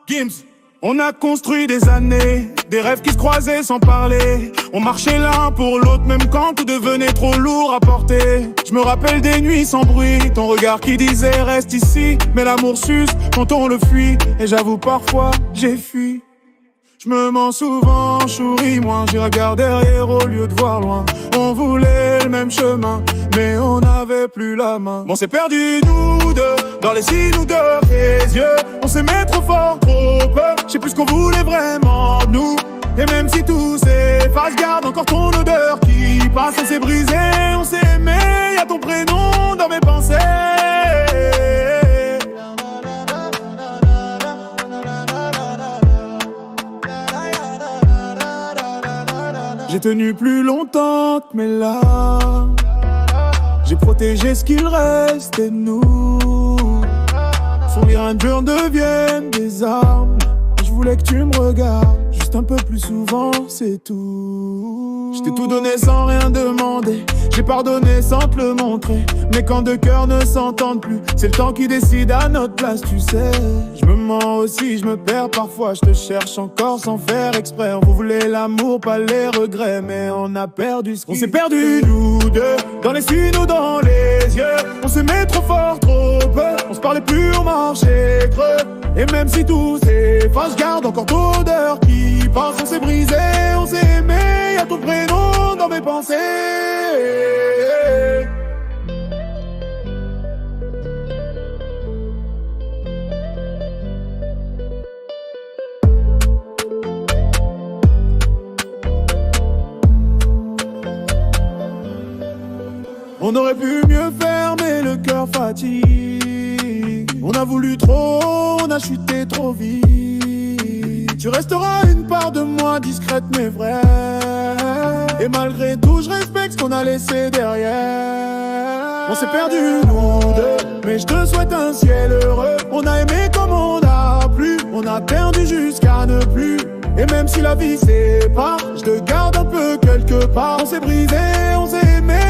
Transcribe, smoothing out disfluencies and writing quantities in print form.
Gims. On a construit des années, des rêves qui se croisaient sans parler. On marchait l'un pour l'autre même quand tout devenait trop lourd à porter. Je me rappelle des nuits sans bruit, ton regard qui disait reste ici. Mais l'amour s'use quand on le fuit, et j'avoue parfois j'ai fui. Je me mens souvent, chouris moins, j'y regarde derrière au lieu de voir loin. On voulait le même chemin, mais on n'avait plus la main. On s'est perdu nous deux, dans les cils nous deux, les yeux. On s'aimait trop fort, trop peu, je sais plus ce qu'on voulait vraiment nous. Et même si tout s'efface, garde encore ton odeur qui passe. On s'est brisé, on s'est aimé, y'a ton prénom dans mes pensées. J'ai tenu plus longtemps que mes larmes. J'ai protégé ce qu'il restait de nous. Sans les durs deviennent des armes. Je voulais que tu me regardes juste un peu plus souvent, c'est tout. Je t'ai tout donné sans rien demander. J'ai pardonné sans te le montrer. Mais quand deux cœurs ne s'entendent plus, c'est le temps qui décide à notre place, tu sais. Je me mens aussi, je me perds parfois. Je te cherche encore sans faire exprès. On voulait l'amour, pas les regrets, mais on a perdu ce qui... On s'est perdu nous deux, dans les cils ou dans les yeux. On s'aimait trop fort, trop peu. On se parlait plus, on marchait creux. Et même si tout s'efface, je garde encore ton odeur qui passe. On s'est brisé, on s'est aimé, y'a ton prénom dans mes pensées. On aurait pu mieux faire, mais le cœur fatigue. On a voulu trop, on a chuté trop vite. Tu resteras une part de moi, discrète mais vraie. Et malgré tout, je respecte ce qu'on a laissé derrière. On s'est perdu nous deux, mais je te souhaite un ciel heureux. On a aimé comme on a plu, on a perdu jusqu'à ne plus. Et même si la vie sépare, je te garde un peu quelque part. On s'est brisé, on s'est aimé,